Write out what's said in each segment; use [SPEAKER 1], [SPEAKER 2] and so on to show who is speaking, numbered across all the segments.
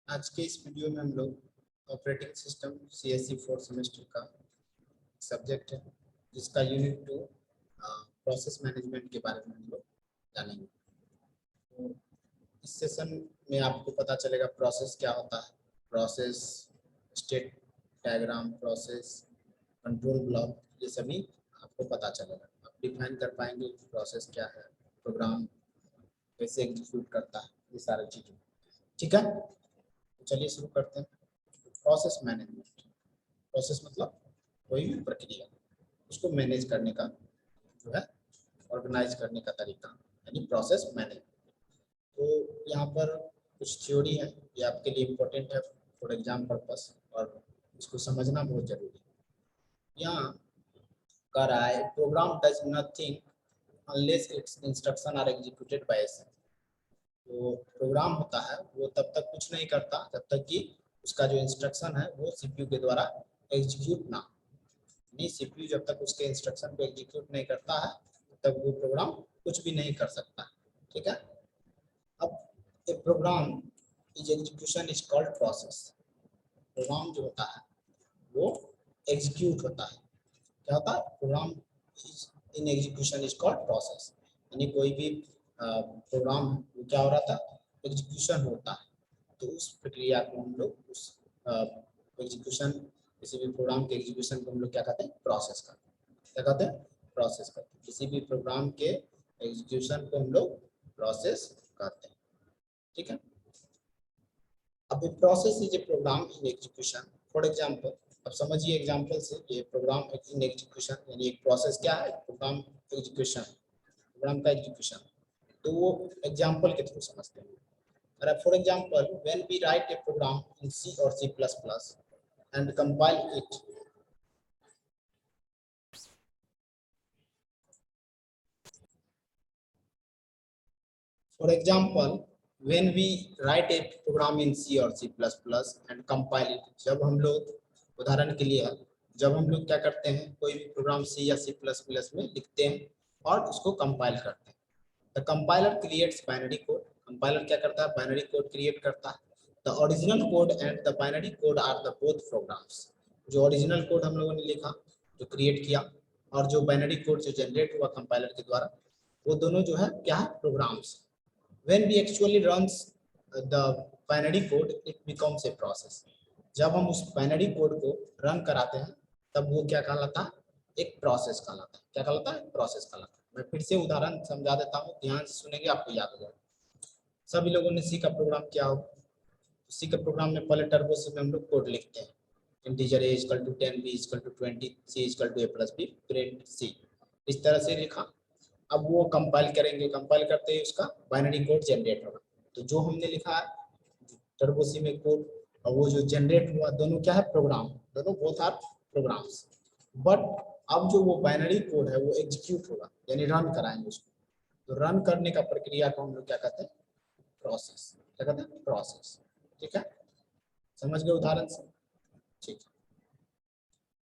[SPEAKER 1] आज के इस वीडियो में हम लोग ऑपरेटिंग सिस्टम CSE 4 सेमेस्टर का सब्जेक्ट है जिसका यूनिट 2 प्रोसेस मैनेजमेंट के बारे में हम लोग जानेंगे। तो इस सेशन में आपको पता चलेगा प्रोसेस क्या होता है, process, state diagram, process, control block, ये सभी आपको पता चलेगा। आप डिफाइन कर पाएंगे प्रोसेस क्या है, प्रोग्राम कैसे एग्जीक्यूट करता है, ये सारी चीज़ें। ठीक है, तो चलिए शुरू करते हैं। प्रोसेस मैनेजमेंट, प्रोसेस मतलब कोई भी प्रक्रिया, उसको मैनेज करने का जो है, ऑर्गेनाइज करने का तरीका, यानी प्रोसेस मैनेजमेंट। तो यहाँ पर कुछ थ्योरी है, ये आपके लिए इम्पोर्टेंट है फॉर एग्जाम पर्पस और इसको समझना बहुत जरूरी है। यहाँ कह रहा है program does nothing unless its instruction are executed by it. तो प्रोग्राम होता है वो तब तक कुछ नहीं करता जब तक कि उसका जो इंस्ट्रक्शन है वो सीपीयू के द्वारा एग्जीक्यूट ना, नहीं सीपीयू जब तक उसके इंस्ट्रक्शन को एग्जीक्यूट नहीं करता है तब तक वो प्रोग्राम कुछ भी नहीं कर सकता। ठीक है, अब a program is execution is called process. Program जो होता है वो एग्जीक्यूट होता है। क्या होता है? Program is in execution is called process, यानी कोई भी प्रोग्राम क्या हो रहा था, एग्जीक्यूशन होता है। तो उस प्रक्रिया को हम लोग उस एग्जीक्यूशन, किसी भी प्रोग्राम के एग्जीक्यूशन को हम लोग क्या कहते हैं, प्रोसेस करते हैं। क्या कहते हैं? प्रोसेस करते हैं। किसी भी प्रोग्राम के एग्जीक्यूशन को हम लोग प्रोसेस कहते हैं। ठीक है, अब process is a program in execution. For example, अब समझिए एग्जांपल से, ये प्रोग्राम इन एग्जीक्यूशन यानी एक प्रोसेस क्या है, प्रोग्राम एग्जीक्यूशन, प्रोग्राम का एग्जीक्यूशन। तो वो एग्जांपल के थ्रू समझते हैं। For example, when we write a program in C or C++ and compile it, for example, when we write a program in C or C++ and compile it, जब हम लोग, उदाहरण के लिए जब हम लोग क्या करते हैं, कोई भी प्रोग्राम C या C++ में लिखते हैं और उसको कंपाइल करते हैं। The compiler creates binary code. Compiler क्या करता है, बाइनरी कोड क्रिएट करता है। The original code and the binary code are the both programs. जो ओरिजिनल कोड हम लोगों ने लिखा, जो क्रिएट किया, और जो बाइनरी कोड जो जनरेट हुआ कंपाइलर के द्वारा, वो दोनों जो है क्या है, programmes. When we actually runs the binary code, it becomes a process. जब हम उस बाइनरी कोड को रन कराते हैं तब वो क्या कहलाता है, एक प्रोसेस कहलाता है। क्या कहलाता है? प्रोसेस कहलाता है। मैं फिर से उदाहरण समझा देता हूँ, ध्यान से सुनेंगे आपको याद हो जाएगा। सभी लोगों ने सी का प्रोग्राम किया हो। सी के प्रोग्राम में पहले टर्बो सी में हम लोग कोड लिखते हैं, integer a equal to 10, b equal to 20, c equal to a plus b, print c, इस तरह से लिखा। अब वो कंपाइल करेंगे, कंपाइल करते ही उसका बाइनरी कोड जनरेट होगा। तो जो हमने लिखा है टर्बो सी में कोड और वो जो जनरेट हुआ, दोनों क्या है, प्रोग्राम, दोनों बोथ आर प्रोग्राम्स। बट अब जो वो बाइनरी कोड है वो एग्जीक्यूट होगा, यानी रन कराएंगे उसको। तो रन करने का प्रक्रिया को हम लोग क्या कहते हैं, प्रोसेस। क्या कहते हैं? प्रोसेस। ठीक है, समझ गए उदाहरण से? ठीक है,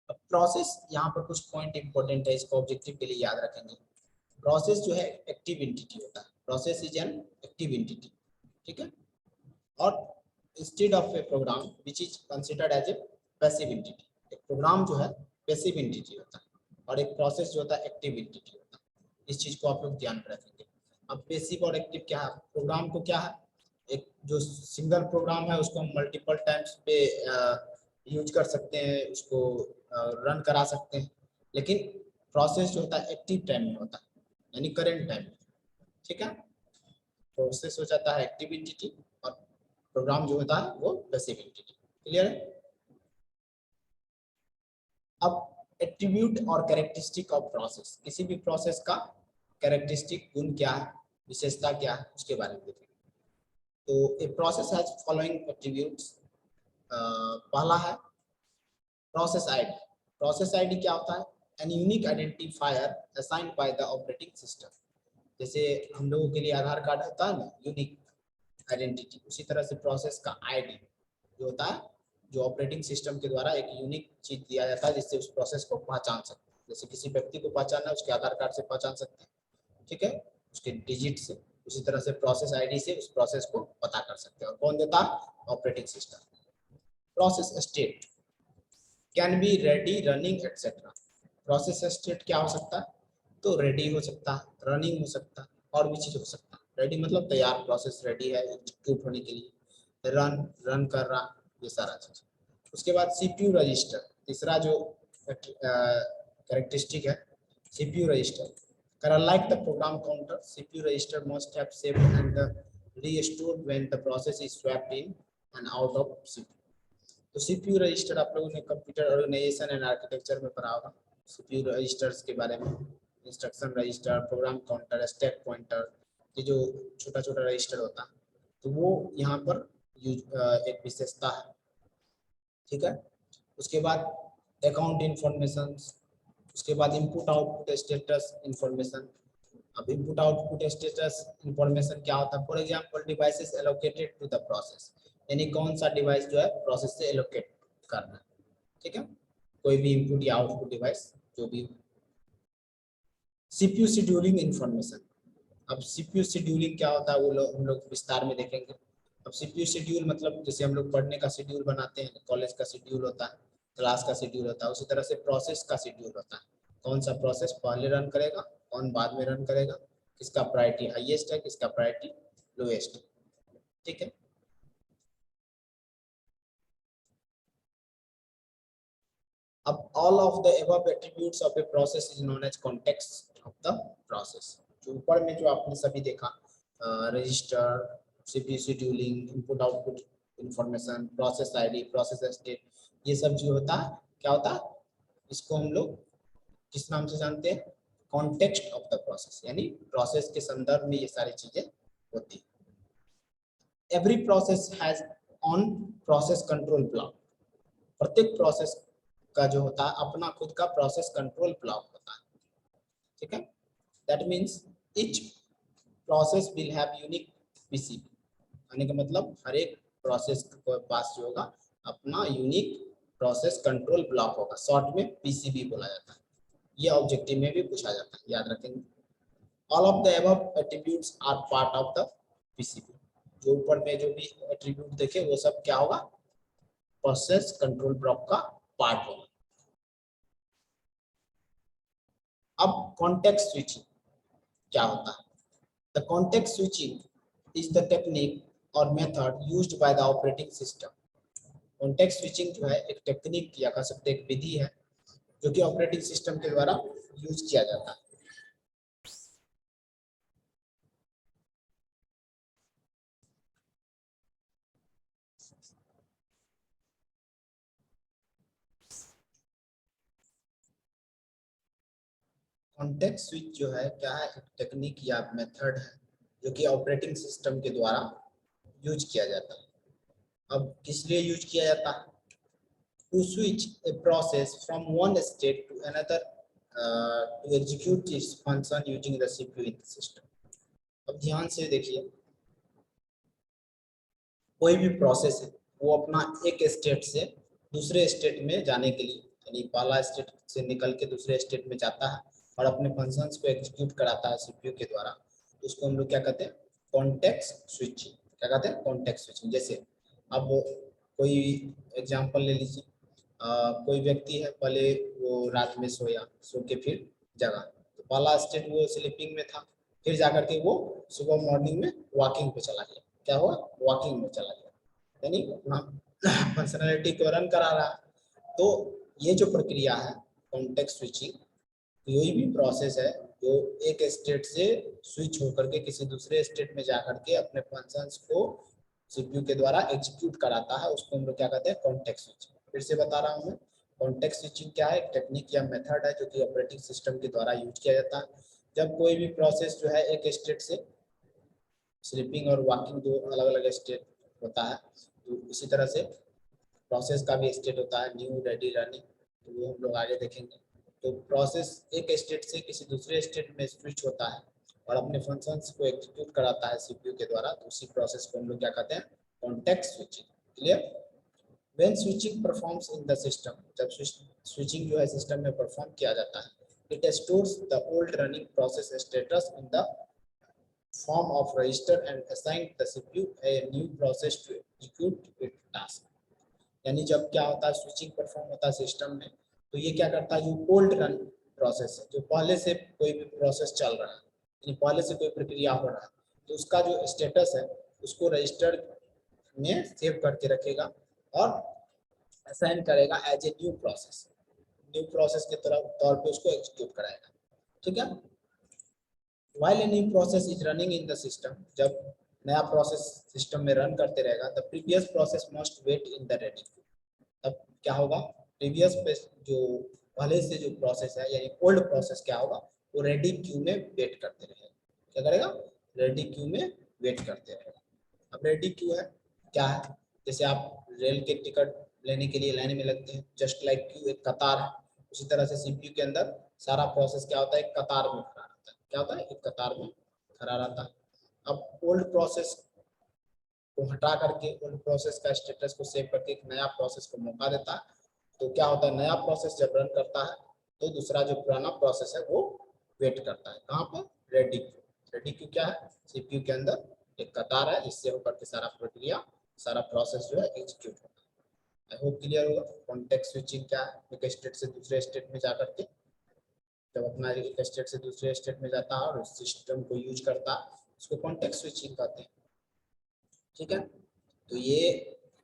[SPEAKER 1] अब प्रोसेस, यहाँ पर कुछ पॉइंट इंपॉर्टेंट है, इसको ऑब्जेक्टिव के लिए याद रखेंगे। प्रोसेस जो है एक्टिव एंटिटी होता है। Process is an active entity. ठीक है, और instead of a program which is considered as a passive entity. एक प्रोग्राम जो है पैसिव एंटिटी होता है और एक प्रोसेस जो होता है एक्टिव एंटिटी होता है। इस चीज को आप लोग ध्यान में रखेंगे। अब पैसिव और एक्टिव क्या है, प्रोग्राम को क्या है, एक जो सिंगल प्रोग्राम है उसको हम मल्टीपल टाइम्स पे यूज कर सकते हैं, उसको रन करा सकते हैं। लेकिन प्रोसेस जो होता है एक्टिव टाइम में होता है, यानी करंट टाइम में। ठीक है, प्रोसेस हो जाता है एक्टिव एंटिटी और प्रोग्राम जो होता है वो पैसिव एंटिटी। क्लियर है? अब एट्रीब्यूट और कैरेक्टरिस्टिक ऑफ प्रोसेस, किसी भी प्रोसेस का कैरेक्टरिस्टिक गुण क्या है, विशेषता क्या है, उसके बारे में देखेंगे। तो a process has following attributes. पहला है प्रोसेस आईडी। प्रोसेस आईडी क्या होता है, an unique identifier assigned by the operating system. जैसे हम लोगों के लिए आधार कार्ड होता है ना, यूनिक आइडेंटिटी, उसी तरह से प्रोसेस का आईडी जो होता है, जो ऑपरेटिंग सिस्टम के द्वारा एक यूनिक चीज दिया जाता है जिससे उस प्रोसेस को पहचान सकते हैं। जैसे किसी व्यक्ति को पहचानना है, उसके आधार कार्ड से पहचान सकते हैं। ठीक है, उसके डिजिट से। उसी तरह से प्रोसेस आईडी से उस प्रोसेस को पता कर सकते हैं। और कौन देता है? Operating system. Process state can be ready, running etcetera. Process state क्या हो सकता है? तो रेडी हो सकता है, रनिंग हो सकता है, और भी चीज हो सकता है। रेडी मतलब तैयार, प्रोसेस रेडी है एग्जीक्यूट होने के लिए, रन कर रहा, ये सारा चीज। उसके बाद सीपीयू रजिस्टर, तीसरा जो कैरेक्टरिस्टिक है CPU register. Like the program counter, CPU register must have saved and restored when the process is swapped in and out of CPU. तो सीपीयू रजिस्टर आप लोगों ने कंप्यूटर ऑर्गेनाइजेशन एंड आर्किटेक्चर में पढ़ा होगा सीपीयू रजिस्टर्स के बारे में। Instruction register, program counter, stack pointer, ये जो छोटा छोटा रजिस्टर होता है, तो वो यहाँ पर एक विशेषता है। ठीक है। उसके बाद अकाउंट इंफॉर्मेशन, उसके बाद इनपुट आउटपुट स्टेटस इंफॉर्मेशन। अब इनपुट आउटपुट स्टेटस इंफॉर्मेशन क्या होता है? For example devices allocated to the process, यानी कौन सा डिवाइस जो है प्रोसेस से एलोकेट करना है। ठीक है, कोई भी इनपुट या आउटपुट डिवाइस जो भी। CPU scheduling information. अब सीपीयू शेड्यूलिंग क्या होता है वो हम लोग विस्तार में देखेंगे। अब सीपीयू शेड्यूल मतलब जैसे हम लोग पढ़ने का शेड्यूल बनाते हैं, कॉलेज का शेड्यूल होता है, क्लास का शेड्यूल होता है, उसी तरह से प्रोसेस का शेड्यूल होता है। कौन सा प्रोसेस पहले रन करेगा, कौन बाद में रन करेगा, किसका प्रायोरिटी हाईएस्ट है, किसका प्रायोरिटी लोएस्ट है। ठीक है। अब all of the above attributes of a process is known as context of the process. जो ऊपर में जो आपने सभी देखा, register, CPU scheduling, input output information, process ID, process state, ये सब जो होता है क्या होता है, इसको हम लोग किस नाम से जानते हैं? कॉन्टेक्स्ट ऑफ द प्रोसेस, यानी प्रोसेस के संदर्भ में ये सारी चीजें होती है। Every process has on process control block. प्रत्येक प्रोसेस का जो होता है अपना खुद का प्रोसेस कंट्रोल ब्लॉक होता है। ठीक है। That means each process will have unique PCB, यानी कि मतलब हर एक प्रोसेस के पास जो होगा अपना यूनिक प्रोसेस कंट्रोल ब्लॉक होगा, शॉर्ट में पीसीबी बोला जाता है। ये ऑब्जेक्टिव में भी पूछा जाता है, याद रखेंगे। All of the above attributes are part of the PCB. जो ऊपर में जो भी एट्रीब्यूट देखे वो सब क्या होगा? प्रोसेस कंट्रोल ब्लॉक का पार्ट होगा। अब कॉन्टेक्स्ट स्विचिंग क्या होता है? The context switching is the technique और method used by the operating system. Context switching जो है एक टेक्निक या कह सकते हैं एक विधि है जो कि ऑपरेटिंग सिस्टम के द्वारा यूज किया जाता है। कॉन्टेक्स्ट स्विच जो है क्या है? एक टेक्निक या मेथड है जो कि ऑपरेटिंग सिस्टम के द्वारा यूज किया जाता है। अब किस लिए यूज किया जाता है? To switch a process from one state to another to execute its function using the CPU in the system. अब ध्यान से देखिए, कोई भी प्रोसेस है वो अपना एक स्टेट से दूसरे स्टेट में जाने के लिए, यानी पहला स्टेट से निकल के दूसरे स्टेट में जाता है और अपने फंक्शंस को एग्जीक्यूट कराता है सीपीयू के द्वारा। उसको हम लोग क्या कहते हैं? Context switching. क्या कहते हैं? Context switching. जैसे अब कोई एग्जांपल ले लीजिए, कोई व्यक्ति है, पहले वो रात में सोया, सो के फिर जगा, तो पहला स्टेट वो स्लीपिंग में था, फिर जाकर के वो सुबह मॉर्निंग में वॉकिंग पे चला गया। क्या हुआ? वॉकिंग में चला गया, यानी अपना फंक्शनैलिटी को रन करा रहा। तो ये जो प्रक्रिया है कॉन्टेक्स्ट स्विचिंग, कोई भी प्रोसेस है जो एक स्टेट से स्विच होकर के किसी दूसरे स्टेट में जाकर के अपने फंक्शंस को सीपीयू के द्वारा एग्जीक्यूट कराता है, उसको हम लोग क्या कहते हैं? Context switching. फिर से बता रहा हूँ मैं, कॉन्टेक्स्ट स्विचिंग क्या है? टेक्निक या मेथड है जो कि ऑपरेटिंग सिस्टम के द्वारा यूज किया जाता है जब कोई भी प्रोसेस जो है एक स्टेट से, स्लीपिंग और वॉकिंग दो अलग अलग स्टेट होता है, तो इसी तरह से प्रोसेस का भी स्टेट होता है न्यू, रेडी, रनिंग, तो वो हम लोग आगे देखेंगे। तो प्रोसेस एक स्टेट से किसी दूसरे स्टेट में स्विच होता है और अपने फंक्शंस को एग्जीक्यूट कराता है सीपीयू के द्वारा, तो उसी प्रोसेस को हम लोग क्या कहते हैं? Context switching. Clear? When switching performs in the system, जब स्विचिंग जो है सिस्टम में परफॉर्म किया जाता है, it stores the old running process status in the form of register and assign the CPU a new process to execute its task। यानी जब क्या होता है स्विचिंग परफॉर्म होता है सिस्टम में, तो ये क्या करता है, जो ओल्ड रन प्रोसेस है, जो पहले से कोई भी प्रोसेस चल रहा है, यानी पहले से कोई प्रक्रिया हो रहा है, तो उसका जो स्टेटस है उसको रजिस्टर में सेव करके रखेगा और असाइन करेगा एज ए न्यू प्रोसेस के तौर पे उसको एग्जीक्यूट कराएगा। ठीक है। While a new process is running in the system, जब नया प्रोसेस सिस्टम में रन करते रहेगा, the previous process must wait in the ready queue। तब क्या होगा, प्रीवियस पे जो पहले से जो प्रोसेस है यानी ओल्ड प्रोसेस क्या होगा, वो रेडी क्यू में वेट करते रहेगा। क्या करेगा, रेडी क्यू में वेट करते रहेगा। अब रेडी क्यू है क्या है, जैसे आप रेल के टिकट लेने के लिए लाइन में लगते हैं, जस्ट लाइक क्यू एक कतार है, उसी तरह से सीपीयू के अंदर सारा प्रोसेस क्या होता है, एक कतार में खड़ा रहता है। क्या होता है, एक कतार में खड़ा रहता है। अब ओल्ड प्रोसेस को हटा करके ओल्ड प्रोसेस का स्टेटस को सेव करके एक नया प्रोसेस को मौका देता है, तो क्या होता है, नया प्रोसेस जब रन करता है तो दूसरा जो पुराना प्रोसेस है वो वेट करता है। कहाँ पर, रेडी क्यू। रेडी क्यू क्या है, सीपीयू के अंदर एक कतार है जिससे होकर के सारा प्रक्रिया, सारा प्रोसेस जो है एग्जीक्यूट होता है। आई होप क्लियर होगा। कॉन्टेक्स्ट स्विचिंग क्या है, एक स्टेट से दूसरे स्टेट में जाकर के, जब अपना एक स्टेट से दूसरे स्टेट में जाता है और उस सिस्टम को यूज करता है, उसको कॉन्टेक्स्ट स्विचिंग कहते हैं। ठीक है, तो ये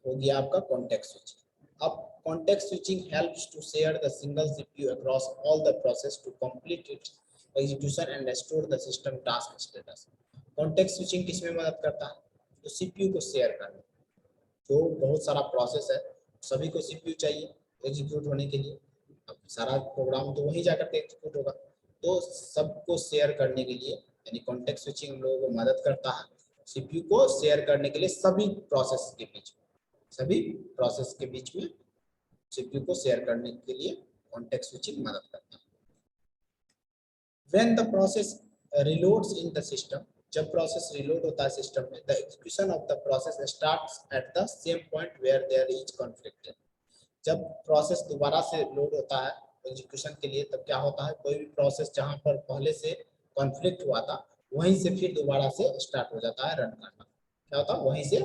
[SPEAKER 1] हो गया आपका कॉन्टेक्स्ट स्विचिंग। अब context switching helps to share the single CPU across all the process to complete its execution and store the system task status. Context switching किसमें मदद करता है, तो सीपीयू को शेयर करने। जो बहुत सारा प्रोसेस है सभी को सीपीयू चाहिए एग्जीक्यूट होने के लिए, अब सारा प्रोग्राम तो वहीं जाकर के एग्जीक्यूट होगा, तो सबको शेयर करने के लिए यानी कॉन्टेक्स्ट स्विचिंग हम लोगों को मदद करता है सीपीयू को शेयर करने के लिए, सभी प्रोसेस के बीच में, सभी प्रोसेस के बीच में सीपीयू को शेयर करने के लिए कॉन्टेक्स्ट स्विचिंग मदद करता है। When the process reloads in the system, जब प्रोसेस रिलोड होता है सिस्टम में, the execution of the process starts at the same point where there is conflict। जब प्रोसेस दोबारा से लोड होता है एग्जीक्यूशन के लिए, तब क्या होता है, कोई भी प्रोसेस जहां पर पहले से कॉन्फ्लिक्ट हुआ था वहीं से फिर दोबारा से स्टार्ट हो जाता है रन करना। क्या होता है, वहीं से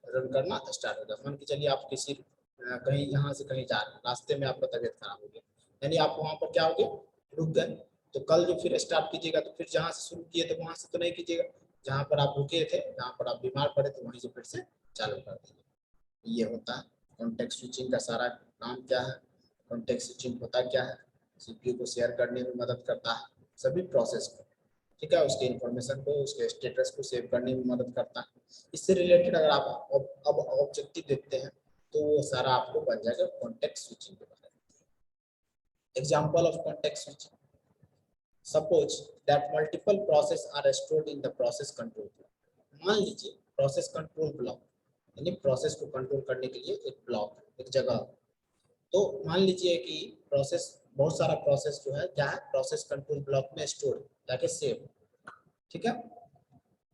[SPEAKER 1] रन करना स्टार्ट हो जाता है। मान के चलिए आप किसी कहीं यहाँ से कहीं जा रहे हैं, रास्ते में आपका तबीयत खराब हो गया, यानी आप वहां पर क्या हो गए, रुक गए, तो कल जो फिर स्टार्ट कीजिएगा तो फिर जहाँ से शुरू किए थे वहां से तो नहीं कीजिएगा, जहाँ पर आप रुके थे, जहाँ पर आप बीमार पड़े थे वहीं से फिर से चालू कर दीजिए। ये होता है कॉन्टेक्स्ट स्विचिंग का सारा काम। क्या है, कॉन्टेक्स्ट स्विचिंग होता क्या है, सीपीयू को शेयर करने में मदद करता है सभी प्रोसेस को। ठीक है, उसके इंफॉर्मेशन को, उसके स्टेटस को सेव करने में मदद करता है। इससे रिलेटेड अगर आप अब ऑब्जेक्टिव देखते हैं तो वो सारा आपको बन जाएगा कॉन्टेक्स्ट स्विचिंग के बारे में। Example of context switching, suppose that multiple process are stored in the process control block. मान लीजिए प्रोसेस कंट्रोल ब्लॉक यानी प्रोसेस को कंट्रोल करने के लिए एक ब्लॉक, एक जगह, तो मान लीजिए कि प्रोसेस, बहुत सारा प्रोसेस जो है क्या है, प्रोसेस कंट्रोल ब्लॉक में स्टोर जाके सेव। ठीक है,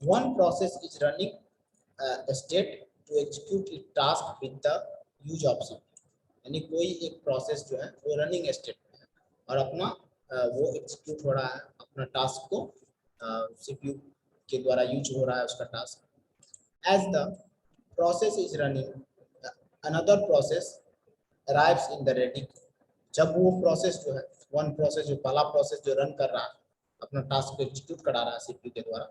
[SPEAKER 1] one process is running state to execute it task with the use of CPU. यानी कोई एक प्रोसेस जो है वो रनिंग स्टेट में है और अपना वो एग्जीक्यूट हो रहा है, अपना टास्क को सीपीयू के द्वारा यूज हो रहा है उसका task. As the process is running another process arrives in the ready queue। जब वो प्रोसेस जो है, वन प्रोसेस जो पहला प्रोसेस जो रन कर रहा है अपना टास्क को एग्जीक्यूट करा रहा है सीपीयू के द्वारा,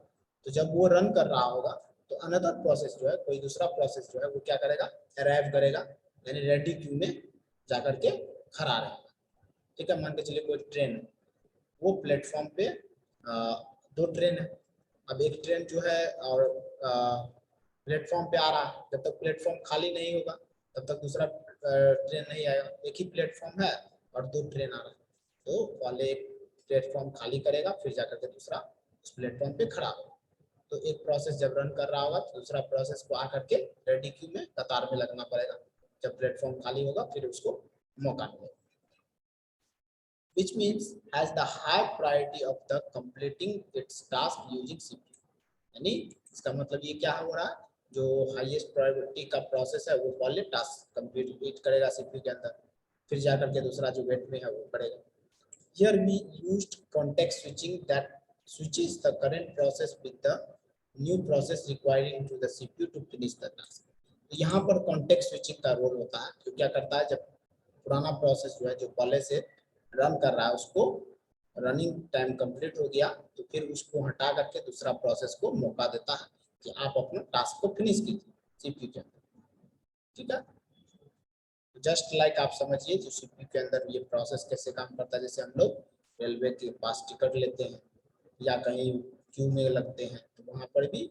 [SPEAKER 1] तो जब वो रन कर रहा होगा तो अनदर प्रोसेस जो है, कोई दूसरा प्रोसेस जो है वो क्या करेगा, अराइव करेगा यानी रेडी क्यू में जाकर के खड़ा रहेगा। ठीक है, मान के चलिए कोई ट्रेन है, वो प्लेटफॉर्म पे दो ट्रेन है, अब एक ट्रेन जो है और प्लेटफॉर्म पे आ रहा है, जब तक प्लेटफॉर्म खाली नहीं होगा तब तक दूसरा ट्रेन नहीं आएगा। एक ही प्लेटफॉर्म है और दो ट्रेन आ रहा है, तो पहले एक प्लेटफॉर्म खाली करेगा फिर जाकर के दूसरा उस प्लेटफॉर्म पे खड़ा होगा। तो एक प्रोसेस जब रन कर रहा होगा तो दूसरा प्रोसेस को आकर के रेडी क्यू में कतार में लगना पड़ेगा, जब प्लेटफॉर्म खाली होगा फिर उसको मौका मिलेगा। which means has the high priority of the completing its task using CPU। यानी इसका मतलब ये क्या हो रहा है, जो हाईएस्ट प्रायोरिटी का प्रोसेस है वो पहले टास्क कंप्लीट करेगा सीपीयू के अंदर, फिर जाकर के दूसरा जो वेट में है वो करेगा। Here we used context switching that switches the current process with the new process requiring to the CPU to finish the task. तो यहाँ पर कॉन्टेक्स्ट स्विचिंग का रोल होता है, जो क्या करता है, जब पुराना प्रोसेस जो है जो पहले से रन कर रहा है उसको रनिंग टाइम कंप्लीट हो गया तो फिर उसको हटा करके दूसरा प्रोसेस को मौका देता है कि आप अपना टास्क को फिनिश कीजिए सीपीयू के अंदर। ठीक है, जस्ट लाइक आप समझिए जो सीपीयू के अंदर ये प्रोसेस कैसे काम करता है। जैसे हम लोग रेलवे के पास टिकट लेते हैं या कहीं क्यू में लगते हैं तो वहाँ पर भी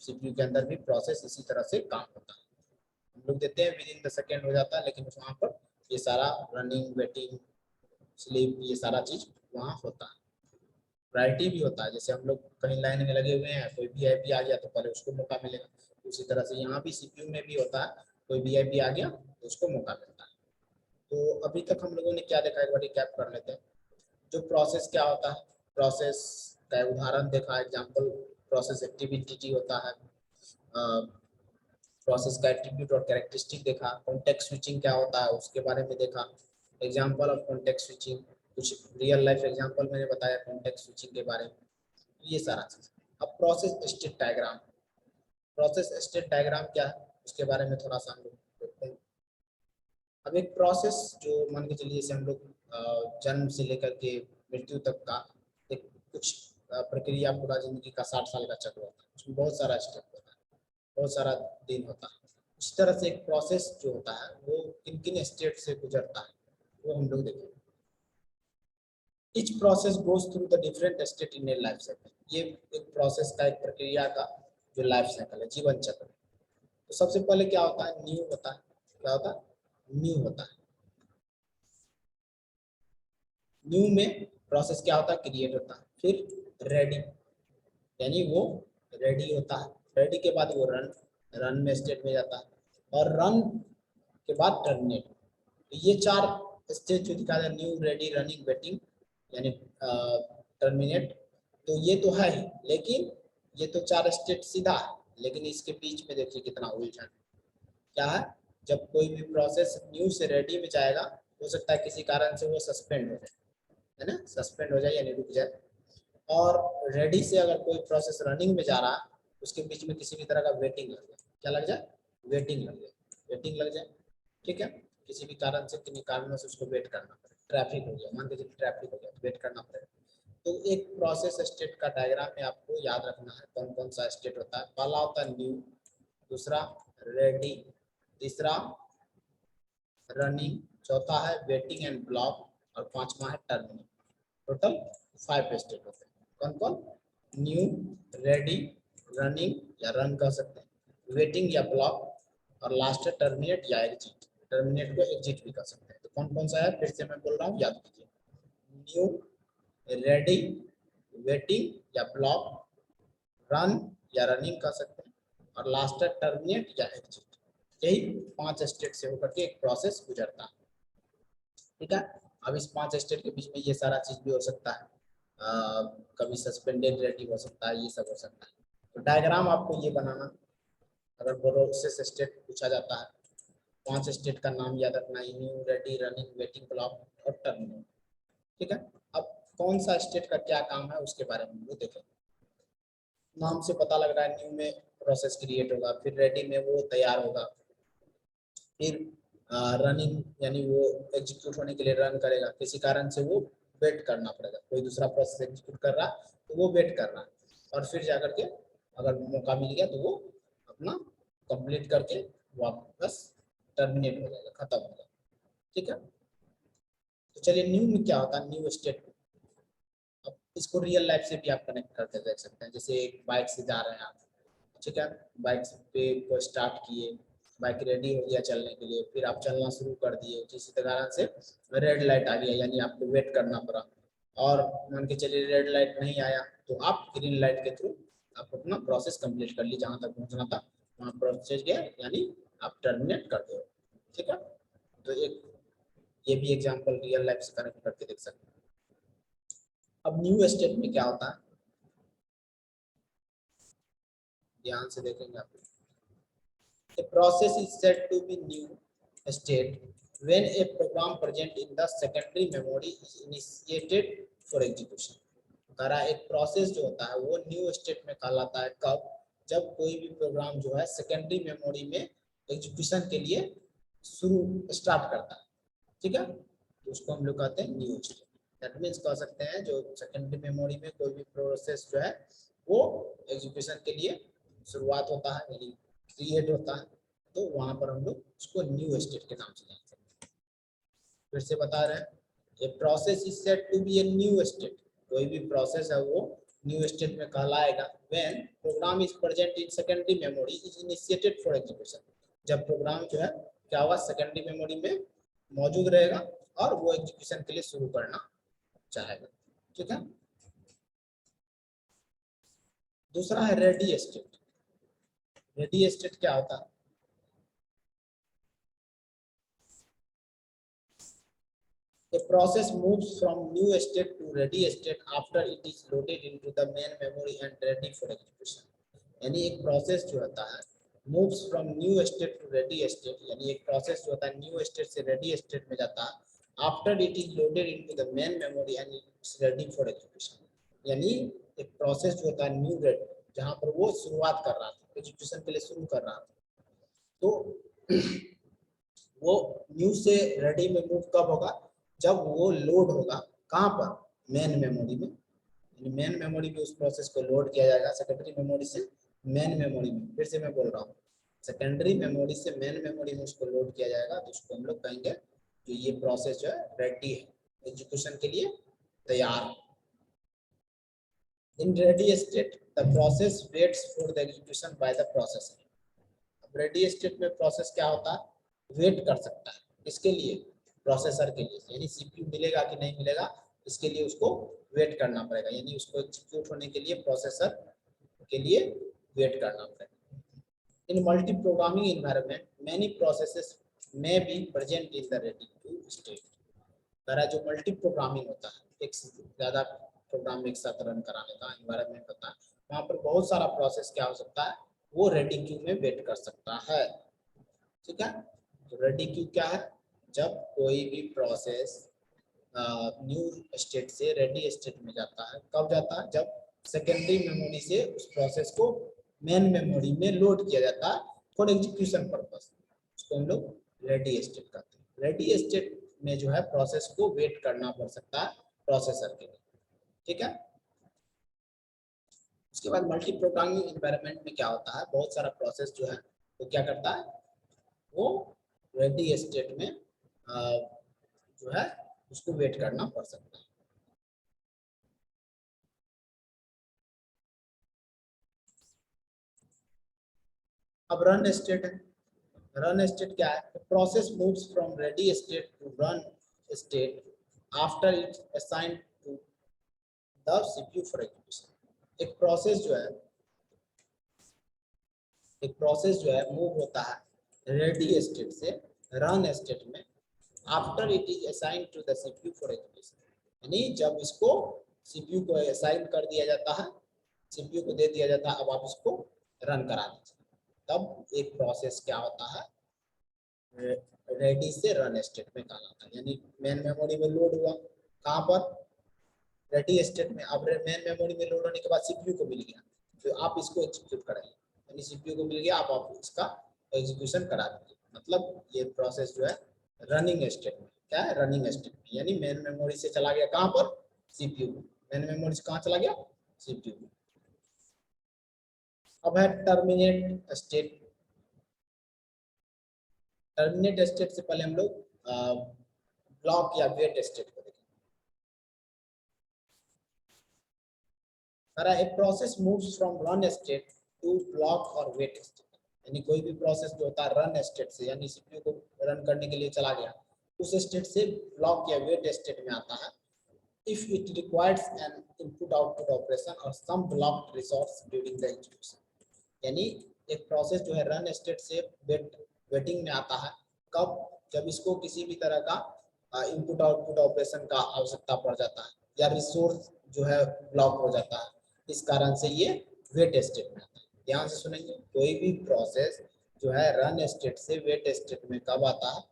[SPEAKER 1] सीपीयू के अंदर भी प्रोसेस इसी तरह से काम होता है। हम लोग देते हैं विद इन द सेकेंड हो जाता है, लेकिन वहाँ पर ये सारा रनिंग वेटिंग स्लीप ये सारा चीज वहाँ होता है। प्रायोरिटी भी होता है, जैसे हम लोग कहीं लाइन में लगे हुए हैं, कोई वीआईपी आ गया तो पहले उसको मौका मिलेगा। उसी तरह से यहाँ भी सीपीयू में भी होता है, कोई वीआईपी आ गया तो उसको मौका मिलता है। तो अभी तक हम लोगों ने क्या देखा, एक बार रिकैप कर लेते हैं। जो प्रोसेस क्या होता है, प्रोसेस का उदाहरण देखा, एग्जांपल प्रोसेस एक्टिविटी होता है, प्रोसेस का एट्रीब्यूट और कैरेक्टरिस्टिक देखा, कॉन्टेक्स्ट स्विचिंग क्या होता है उसके बारे में देखा, एग्जांपल ऑफ कॉन्टेक्स्ट स्विचिंग, कुछ रियल लाइफ एग्जांपल मैंने बताया कॉन्टेक्स्ट स्विचिंग के बारे में, ये सारा चीज। अब process state diagram, process state diagram क्या है उसके बारे में थोड़ा सा हम लोग देखते हैं। अब एक प्रोसेस जो मान के चलिए जैसे हम लोग जन्म से लेकर के मृत्यु तक का एक कुछ प्रक्रिया, पूरा जिंदगी का 60 साल का चक्र होता है, उसमें बहुत सारा स्टेप होता है, बहुत सारा दिन होता है। इस तरह से एक प्रोसेस जो होता है वो किन किन स्टेट से गुजरता है वो हम लोग देखेंगे। Each process goes through the different state in a life cycle। ये एक प्रोसेस का, एक प्रक्रिया का जो लाइफ साइकिल है, जीवन चक्र। तो सबसे पहले क्या होता है, न्यू होता है। क्या होता है, न्यू होता है। न्यू में प्रोसेस क्या होता है, क्रिएट होता है। फिर रेडी, यानी वो रेडी होता है। रेडी के बाद वो रन, रन में स्टेट में जाता है, और रन के बाद टर्मिनेट। तो ये चार स्टेज जो दिखा रहा है, न्यू, रेडी, रनिंग, वेटिंग, यानी टर्मिनेट, तो ये तो है ही, लेकिन ये तो चार स्टेट सीधा है, लेकिन इसके बीच में देखिए कितना उलझन क्या है। जब कोई भी प्रोसेस न्यू से रेडी में जाएगा, हो सकता है किसी कारण से वो सस्पेंड हो जाए, है ना, सस्पेंड हो जाए यानी रुक जाए। और रेडी से अगर कोई प्रोसेस रनिंग में जा रहा है, उसके बीच में किसी भी तरह का वेटिंग लग जाए, क्या लग जाए, वेटिंग लग जाए, वेटिंग लग जाए। ठीक है, किसी भी कारण से, किन्हीं कारणों से उसको वेट करना पड़े, ट्रैफिक हो गया, मान लीजिए ट्रैफिक हो गया तो वेट करना पड़ेगा। तो एक प्रोसेस स्टेट का डायग्राम में आपको याद रखना है कौन कौन सा स्टेट होता है। पहला होता है न्यू, दूसरा रेडी, तीसरा रनिंग, चौथा है वेटिंग एंड ब्लॉक, और पांचवा है टर्मिनेट। टोटल 5 स्टेट होते हैं। कौन कौन, न्यू, रेडी, रनिंग या रन कह सकते हैं, वेटिंग या ब्लॉक, और लास्ट है टर्मिनेट या एग्जिट। टर्मिनेट को एग्जिट भी कर सकते हैं। तो कौन कौन सा है, फिर से मैं बोल रहा हूँ, याद कीजिए, न्यू, रेडी, वेटिंग या ब्लॉक, रन या रनिंग कर सकते हैं, और लास्ट है टर्मिनेट या एग्जिट। यही 5 स्टेट से होकर के एक प्रोसेस गुजरता है। ठीक है, अब इस 5 स्टेट के बीच में ये सारा चीज भी हो सकता है, कभी सस्पेंडेड रेडी हो सकता है, ये सब हो सकता है। तो डायग्राम आपको ये बनाना, अगर प्रोसेस स्टेट पूछा जाता है, 5 स्टेट का नाम याद रखना, new, ready, running, waiting, block और टर्मिनेट। ठीक है, अब कौन सा स्टेट का क्या काम है उसके बारे में हम देखें। नाम से पता लग रहा है, न्यू में प्रोसेस क्रिएट होगा, फिर रेडी में वो तैयार होगा, फिर रनिंग यानी वो एग्जीक्यूट होने के लिए रन करेगा, किसी कारण से वो वेट करना पड़ेगा, कोई दूसरा प्रोसेस एग्जीक्यूट कर रहा तो वो वेट कर रहा है, और फिर जाकर के अगर मौका मिल गया तो वो अपना कंप्लीट करके वापस टर्मिनेट हो जाएगा, खत्म हो जाएगा। ठीक है, तो चलिए न्यू में क्या होता है, न्यू स्टेट। अब इसको रियल लाइफ से भी आप कनेक्ट करके देख सकते हैं। जैसे एक बाइक से जा रहे हैं आप, ठीक है, बाइक पे को स्टार्ट किए, बाइक रेडी हो गया चलने के लिए, फिर आप चलना शुरू कर दिए, किसी कारण से रेड लाइट आ गया यानी आपको वेट करना पड़ा, और मान के चलिए रेड लाइट नहीं आया तो आप ग्रीन लाइट के थ्रू आप अपना प्रोसेस कंप्लीट कर ली, जहां तक पहुंचना था वहां प्रोसेस गया, यानी आप टर्मिनेट कर दो। ठीक है, तो एक ये भी एग्जांपल रियल लाइफ से कनेक्ट करके देख सकते हैं। अब न्यू स्टेट में क्या होता है, ध्यान से देखेंगे आप। A process is said to be new state when a program present in the secondary memory is initiated for execution। करा एक प्रोसेस जो होता है वो न्यू स्टेट में कहलाता है कब, जब कोई भी प्रोग्राम जो है सेकेंडरी मेमोरी में एग्जीक्यूशन के लिए शुरू स्टार्ट करता है, ठीक है, तो उसको हम लोग कहते हैं न्यू स्टेट। दैट मीन्स कह सकते हैं जो सेकेंडरी मेमोरी में कोई भी प्रोसेस जो है वो एग्जीक्यूशन के लिए शुरुआत होता है, यानी क्रिएट होता है, तो वहां पर हम लोग उसको न्यू स्टेट के नाम से जानते हैं। फिर से बता रहे हैं, a process is said to be a new state, कोई भी प्रोसेस है वो न्यू स्टेट में कहलाएगा when program is present in secondary memory is initiated for execution, जब प्रोग्राम जो है क्या हुआ सेकेंडरी मेमोरी में मौजूद रहेगा और वो एग्जीक्यूशन के लिए शुरू करना चाहेगा, ठीक है। दूसरा है रेडी स्टेट। रेडी स्टेट क्या होता है? The process moves from new state to ready state after it is loaded into the main memory and ready for execution. यानी एक प्रोसेस जो होता है moves from new state to ready state, यानी एक प्रोसेस जो होता है न्यू स्टेट से रेडी स्टेट में जाता है after it is loaded into the main memory and it's ready for execution. यानी एक प्रोसेस जो होता है न्यू रेडी, जहां पर वो शुरुआत कर रहा था, एग्जीक्यूशन के लिए शुरू कर रहा था, तो वो न्यू से रेडी में मूव कब होगा? जब वो लोड होगा कहां पर? मेन मेमोरी में। मेन मेमोरी में उस प्रोसेस को लोड किया जाएगा सेकेंडरी मेमोरी से मेन मेमोरी में। फिर से मैं बोल रहा हूँ, सेकेंडरी मेमोरी से मेन मेमोरी में उसको लोड किया जाएगा, तो उसको हम लोग कहेंगे कि ये प्रोसेस जो है रेडी है, एग्जीक्यूशन के लिए तैयार है। In ready state the process waits for the execution by the processor. अब रेडी स्टेट में प्रोसेस क्या होता है? वेट कर सकता है, इसके लिए प्रोसेसर के लिए, यानी सीपीयू मिलेगा कि नहीं मिलेगा, इसके लिए उसको वेट करना पड़ेगा, यानी उसको एग्जीक्यूट होने के लिए प्रोसेसर के लिए वेट करना पड़ेगा। In multi programming environment many processes में be present in the ready to state. तरह जो मल्टी प्रोग्रामिंग होता है, एक से ज्यादा प्रोग्राम एक साथ रन कराने का एनवायरनमेंट होता है, वहाँ पर बहुत सारा प्रोसेस क्या हो सकता है? वो रेडी क्यू में वेट कर सकता है, ठीक है। तो रेडी क्यू क्या है? जब कोई भी प्रोसेस न्यू स्टेट से रेडी स्टेट में जाता है, कब जाता है? जब सेकेंडरी मेमोरी से उस प्रोसेस को मेन मेमोरी में लोड किया जाता है फॉर एग्जीक्यूशन पर्पस, उसको हम लोग रेडी स्टेट कहते हैं। रेडी स्टेट में जो है प्रोसेस को वेट करना पड़ सकता है प्रोसेसर के लिए, ठीक है। उसके बाद मल्टी प्रोग्रामिंग एनवायरनमेंट में क्या होता है? बहुत सारा प्रोसेस जो है वो क्या करता है? वो रेडी स्टेट में जो है उसको वेट करना पड़ सकता है। अब रन स्टेट है। रन स्टेट क्या है? Process moves from ready state to run state after it assigned to the CPU for execution. एक प्रोसेस जो है मूव होता है रेडी स्टेट से रन स्टेट में after it is assigned to the CPU for execution, यानी जब इसको सीपीयू को असाइन कर दिया जाता है, सीपीयू को दे दिया जाता है, अब आप इसको रन करा दीजिए, तब एक प्रोसेस क्या होता है? रेडी से रन स्टेट में कहलाता है, यानी मेन मेमोरी में लोड हुआ, कहाँ पर? रेडी स्टेट में। अब मेन मेमोरी में लोड होने के बाद सीपीयू को मिल गया, तो आप इसको एग्जीक्यूट कराइए, यानी सीपीयू को मिल गया, आप इसका एग्जीक्यूशन करा दीजिए। मतलब ये प्रोसेस जो है रनिंग स्टेट में, क्या है? रनिंग स्टेट में, यानी मेन मेमोरी से चला गया कहाँ पर? सीपीयू। मेन मेमोरी से कहाँ चला गया? सीपीयू। अब है टर्मिनेट स्टेट। टर्मिनेट स्टेट से पहले हम लोग ब्लॉक या वेट स्टेट को देखेंगे। A process moves from run state to block और वेट स्टेट, यानी कोई भी प्रोसेस जो होता है रन स्टेट से, यानी सीपीयू को रन करने के लिए चला गया, उस स्टेट से ब्लॉक या वेट स्टेट में आता है if it requires an input output operation or some blocked resource during the execution। यानी एक प्रोसेस जो है रन स्टेट से वेटिंग में आता है, कब? जब इसको किसी भी तरह का इनपुट आउटपुट ऑपरेशन का आवश्यकता पड़ जाता है या रिसोर्स जो है ब्लॉक हो जाता है, इस कारण से ये वेट स्टेट में आता है। ध्यान से सुनेंगे, कोई भी प्रोसेस जो है रन स्टेट से वेट स्टेट में कब आता है?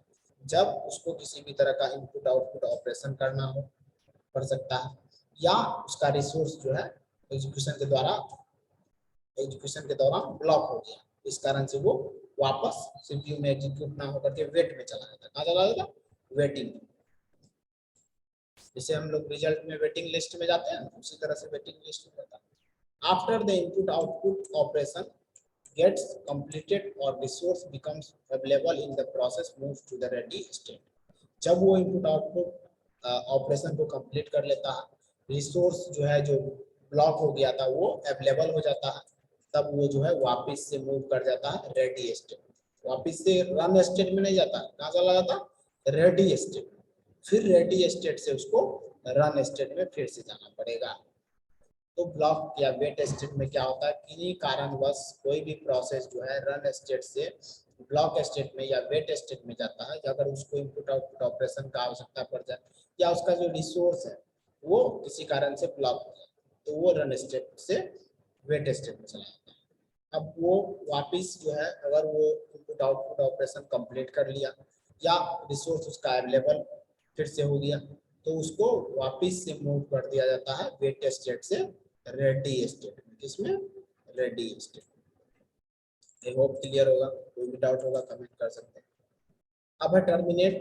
[SPEAKER 1] जब उसको किसी भी तरह का इनपुट आउटपुट ऑपरेशन करना हो पड़ सकता है, या उसका रिसोर्स जो है एग्जीक्यूशन के द्वारा एग्जीक्यूशन के दौरान ब्लॉक हो गया, इस कारण से वो वापस सीपीयू में एग्जीक्यूट ना होकर के वेट में चला जाता। कहाँ चला जाता? वेटिंग। जैसे हम लोग रिजल्ट में वेटिंग लिस्ट में जाते हैं, उसी तरह से वेटिंग लिस्ट में जाता है। After the input output operation gets completed or resource becomes available in the process moves to the ready state। जब वो इनपुट आउटपुट ऑपरेशन को कंप्लीट कर लेता है, रिसोर्स जो है जो ब्लॉक हो गया था वो अवेलेबल हो जाता है, तब वो जो है वापस से मूव कर जाता है रेडी स्टेट। वापस से रन स्टेट में नहीं जाता, कहाँ चला जाता? Ready state. फिर रेडी स्टेट से उसको रन स्टेट में फिर से जाना पड़ेगा। तो ब्लॉक या वेट स्टेट में क्या होता है, किन्हीं कारणवश कोई भी प्रोसेस जो है रन स्टेट से ब्लॉक स्टेट में या वेट स्टेट में जाता है, अगर उसको इनपुट आउटपुट ऑपरेशन का आवश्यकता पड़ जाए या उसका जो रिसोर्स है वो किसी कारण से ब्लॉक हो जाए, तो वो रन स्टेट से वेट स्टेट में चला जाता है। अब वो वापिस जो है, अगर वो इनपुट आउटपुट ऑपरेशन कंप्लीट कर लिया या रिसोर्स उसका अवेलेबल फिर से हो गया, तो उसको वापिस से मूव कर दिया जाता है वेट स्टेट से रेडी स्टेट में। किसमें? Ready state. I hope clear होगा। कोई भी डाउट होगा कमेंट कर सकते हैं। अब है टर्मिनेट।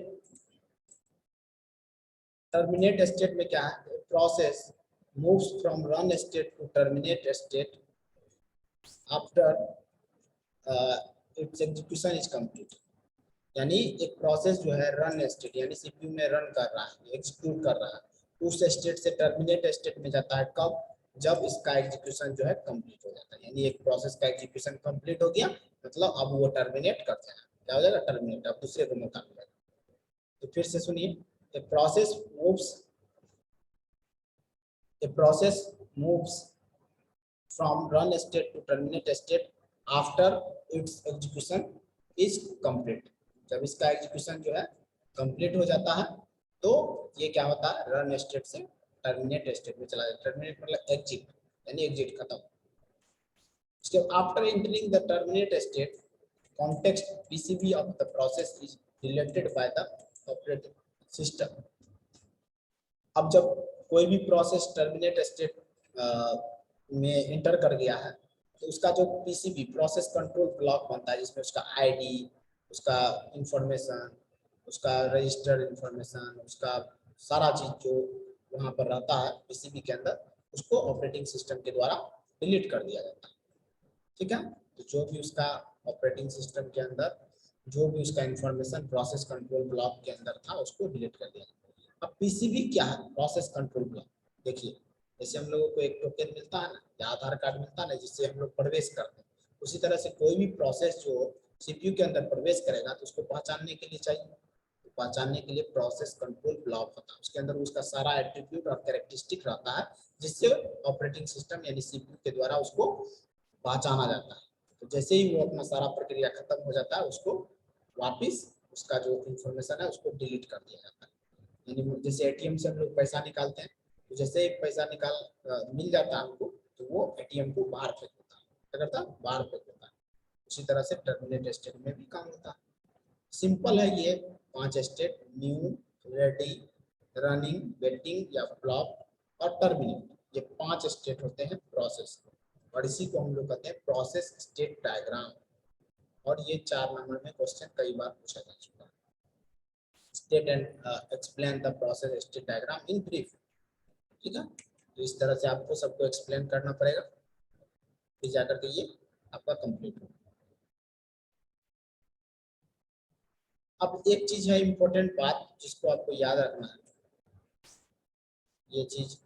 [SPEAKER 1] टर्मिनेट स्टेट में क्या है? Process moves from run state to terminate state after its execution is complete. यानी एक प्रोसेस जो है रन स्टेट यानी सीपीयू में रन कर रहा है, एग्जीक्यूट कर रहा है, उस स्टेट से टर्मिनेट स्टेट में जाता है। कब? जब इसका एग्जीक्यूशन जो है कंप्लीट हो जाता है। यानी एक प्रोसेस का एग्जीक्यूशन कंप्लीट हो गया, मतलब अब वो टर्मिनेट कर देना। क्या हो जाएगा? टर्मिनेट। अब दूसरे को मौका मिलेगा। तो फिर से सुनिए, a process moves from run state to terminate state after its execution is complete. जब इसका एग्जीक्यूशन जो है कंप्लीट हो जाता है, तो ये क्या होता है? रन स्टेट से टर्मिनेट स्टेट में चला जाता है। टर्मिनेट मतलब एग्जिट, यानी एग्जिट खत्म। उसके after entering the terminate state, context PCB of the process is related by the operating system. अब जब कोई भी प्रोसेस टर्मिनेट स्टेट में एंटर कर गया है, तो उसका जो पीसीबी प्रोसेस कंट्रोल ब्लॉक बनता है, जिसमें उसका आईडी, उसका इंफॉर्मेशन, उसका रजिस्टर इंफॉर्मेशन, उसका सारा चीज जो वहां पर रहता है पीसीबी के अंदर, उसको ऑपरेटिंग सिस्टम के द्वारा डिलीट कर दिया जाता है। ठीक है? तो जो भी उसका ऑपरेटिंग सिस्टम के अंदर जो भी उसका इंफॉर्मेशन प्रोसेस कंट्रोल ब्लॉक के अंदर था, उसको डिलीट कर दिया जाता है। अब पीसीबी क्या है? Process control block. देखिए, जैसे हम लोगों को एक टोकन मिलता है ना, या आधार कार्ड मिलता है ना, जिससे हम लोग प्रवेश करते हैं, उसी तरह से कोई भी प्रोसेस जो सीपीयू के अंदर प्रवेश करेगा, तो उसको पहचानने के लिए चाहिए। तो पहचानने के लिए प्रोसेस कंट्रोल ब्लॉक होता है, उसके अंदर उसका सारा एट्रीब्यूट और कैरेक्टरिस्टिक रहता है, जिससे ऑपरेटिंग सिस्टम यानी सीपीयू के द्वारा उसको पहचाना जाता है। तो जैसे ही वो अपना सारा प्रक्रिया खत्म हो जाता है, उसको वापिस उसका जो इंफॉर्मेशन है उसको डिलीट कर दिया जाता है। यानी जैसे एटीएम से हम लोग पैसा निकालते हैं, तो जैसे ही पैसा मिल जाता है हमको, तो वो एटीएम को बाहर फेंक देता है। क्या करता है? बाहर फेंक देता है। उसी तरह से टर्मिनेट स्टेट में भी काम होता है। सिंपल है ये 5 state: new, ready, running, waiting या ब्लॉक और टर्मिनेट। ये 5 स्टेट होते हैं प्रोसेस, और इसी को हम लोग कहते हैं प्रोसेस स्टेट डायग्राम। और ये 4 नंबर में क्वेश्चन कई बार पूछा जा चुका है। State and explain the process state diagram in brief. ठीक है? तो इस तरह से आपको सबको एक्सप्लेन करना पड़ेगा, फिर जाकर के ये आपका कंप्लीट होगा। अब एक चीज है इंपॉर्टेंट बात, जिसको आपको याद रखना है, ये चीज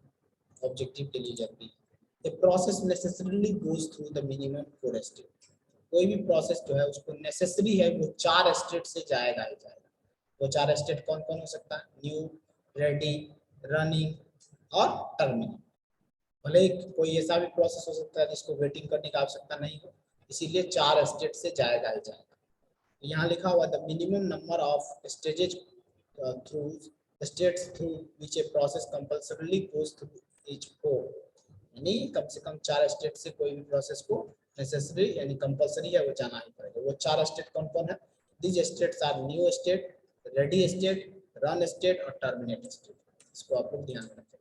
[SPEAKER 1] ऑब्जेक्टिव के लिए जरूरी है। The process necessarily goes through the minimum 4 state. कोई भी प्रोसेस जो है उसको नेसेसरी है वो 4 स्टेट से जाएगा ही जाएगा। वो 4 स्टेट कौन कौन हो सकता है? न्यू, रेडी, रनिंग और टर्मिनेट। भले ही कोई ऐसा भी प्रोसेस हो सकता है जिसको वेटिंग करने की आवश्यकता नहीं हो, इसीलिए 4 स्टेट से जाएगा ही जाएगा। यहाँ लिखा हुआ the minimum number of stages through states through which a process compulsorily goes through etch 4। यानी कम से कम 4 स्टेट से कोई भी प्रोसेस को नेसेसरी यानी कंपल्सरी है वो जाना ही पड़ेगा। वो 4 स्टेट कौन कौन है? These states are new state, ready state, run state और टर्मिनेट स्टेट। इसको आप लोग ध्यान रखें।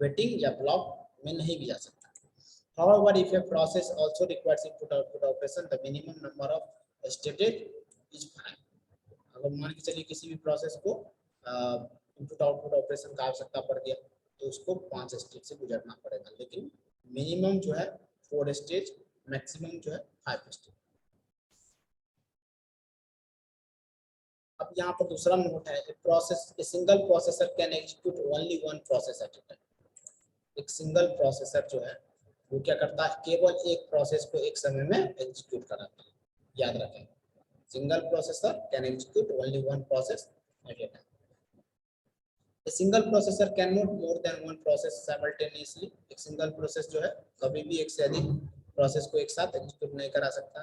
[SPEAKER 1] वेटिंग या ब्लॉक में नहीं भी जा सकता। However, if a process also requires input-output operation, the minimum number of stages is 5. अगर मान के चलिए किसी भी प्रोसेस को इनपुट-आउटपुट ऑपरेशन का आवश्यकता पड़ गया तो उसको 5 स्टेज से गुजरना पड़ेगा, लेकिन मिनिमम जो है 4 स्टेज, मैक्सिमम जो है 5 स्टेज। अब यहाँ पर दूसरा नोट है, a single processor can execute only one process at A time. एक सिंगल प्रोसेसर जो है वो क्या करता है, केवल एक प्रोसेस को एक समय में एग्जीक्यूट कराता है। याद रखें, single processor can execute only one process at A time. A single processor cannot more than one process simultaneously। एक सिंगल प्रोसेस जो है कभी भी एक से अधिक प्रोसेस को एक साथ एग्जीक्यूट नहीं करा सकता।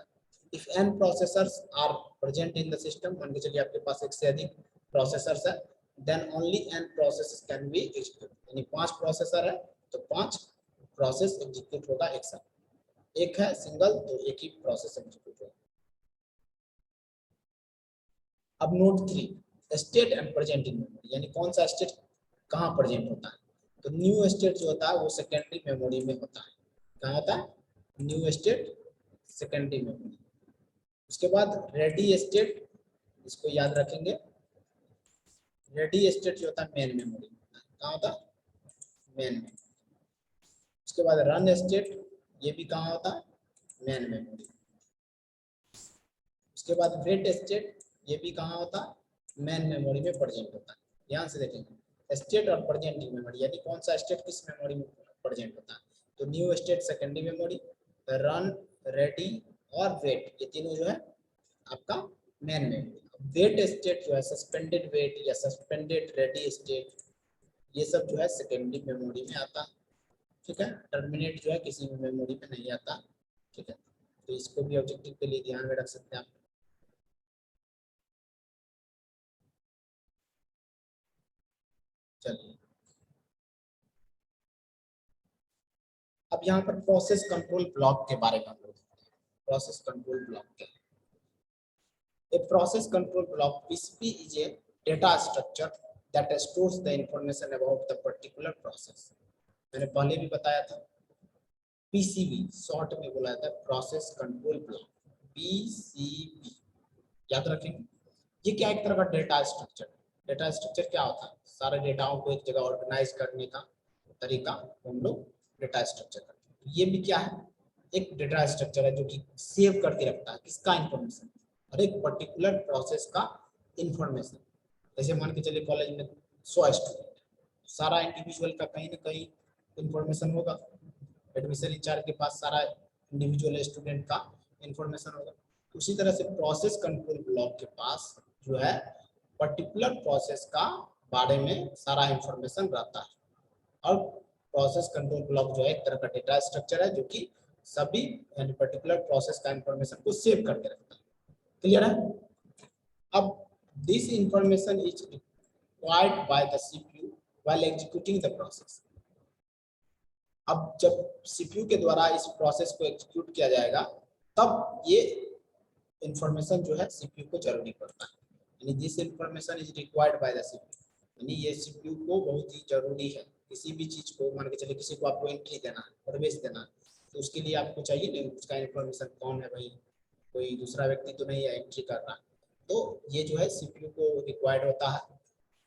[SPEAKER 1] If n processors are present in the system, मान के चलिए आपके पास एक से अधिक प्रोसेसर्स है, then only n processes can be executed। यानी 5 प्रोसेसर है तो 5 प्रोसेस एग्जीक्यूट होगा एक साथ। एक है सिंगल तो एक ही प्रोसेस एग्जीक्यूट होगा। अब note 3, state and present in memory, यानी कौन सा स्टेट कहाँ प्रेजेंट होता है। तो न्यू स्टेट जो होता है वो सेकेंडरी मेमोरी में होता है। कहाँ होता है, न्यू स्टेट सेकेंडरी मेमोरी। उसके बाद रेडी स्टेट, इसको याद रखेंगे, रेडी स्टेट जो होता है मेन मेमोरी में। कहाँ होता है, मेन में। उसके बाद रन स्टेट, ये भी कहाँ होता है, मेन मेमोरी। उसके बाद वेट स्टेट, ये भी कहाँ होता है, मेन मेमोरी में प्रेजेंट होता है। ध्यान से देखेंगे, स्टेट और प्रेजेंट इन मेमोरी, यानी कौन सा स्टेट किस मेमोरी में प्रेजेंट होता है। तो new state secondary memory, run, ready और वेट, ये तीनों जो है आपका मेन मेमोरी। वेट स्टेट जो है सस्पेंडेड वेट या सस्पेंडेड रेडी स्टेट, ये सब जो है सेकेंडरी मेमोरी में आता है। ठीक है, टर्मिनेट जो है किसी भी मेमोरी में नहीं आता। ठीक है, तो इसको भी ऑब्जेक्टिव के लिए ध्यान में रख सकते हैं आप। चलिए, अब यहाँ पर प्रोसेस कंट्रोल ब्लॉक के बारे में हम लोग प्रोसेस कंट्रोल ब्लॉक के, a process control block PCB is a data structure that stores the information about the particular process। मैंने पहले भी बताया था, पीसीबी शॉर्ट में बोला जाता है प्रोसेस कंट्रोल ब्लॉक, पीसीबी याद रखेंगे। ये क्या एक तरह का डेटा स्ट्रक्चर। डेटा स्ट्रक्चर क्या होता है, सारे डेटाओं को एक जगह ऑर्गेनाइज करने का तरीका हम लोग डेटा स्ट्रक्चर करते हैं। ये भी क्या है, एक डेटा स्ट्रक्चर है जो कि सेव करके रखता है किसका, इंफॉर्मेशन, और एक पर्टिकुलर प्रोसेस का इंफॉर्मेशन। जैसे मान के चलिए कॉलेज में 100 स्टूडेंट, सारा इंडिविजुअल का कहीं ना कहीं इंफॉर्मेशन होगा। एडमिशन इंचार्ज के पास सारा इंडिविजुअल स्टूडेंट का इंफॉर्मेशन होगा। उसी तरह से प्रोसेस कंट्रोल ब्लॉक के पास जो है पर्टिकुलर प्रोसेस का बारे में सारा इंफॉर्मेशन रहता है। और प्रोसेस कंट्रोल ब्लॉक जो है एक तरह का डेटा स्ट्रक्चर है जो कि सभी यानी पर्टिकुलर प्रोसेस का इंफॉर्मेशन को सेव करके रखता है। क्लियर है। अब this information is required by the CPU while executing the process. अब जब सीपीयू के द्वारा इस प्रोसेस को एग्जीक्यूट किया जाएगा तब ये इंफॉर्मेशन जो है सीपीयू को जरूरी पड़ता है। यानी this information is required by the CPU, यानी ये सीपीयू को बहुत ही जरूरी है। किसी भी चीज को मान के चलिए किसी को आपको एंट्री देना है, प्रवेश देना है, तो उसके लिए आपको चाहिए नहीं उसका इंफॉर्मेशन कौन है भाई, कोई दूसरा व्यक्ति तो नहीं है एंट्री कर रहा। तो ये जो है सीपीयू को रिक्वायर्ड होता है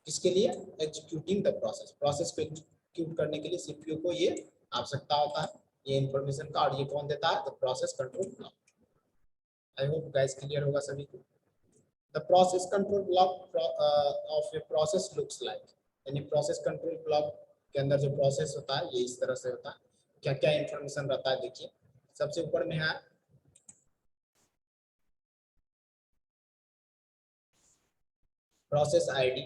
[SPEAKER 1] किसके लिए, एग्जीक्यूटिंग द प्रोसेस। प्रोसेस को एग्जीक्यूट करने के लिए सीपीयू को ये आवश्यकता होता है ये इंफॉर्मेशन का, और ये कौन देता है, the process control block. I hope guys clear होगा सभी को। The process control block of a process looks like, यानी प्रोसेस कंट्रोल ब्लॉक के अंदर जो प्रोसेस होता है ये इस तरह से होता है। क्या क्या इंफॉर्मेशन रहता है देखिए, सबसे ऊपर में है प्रोसेस आईडी,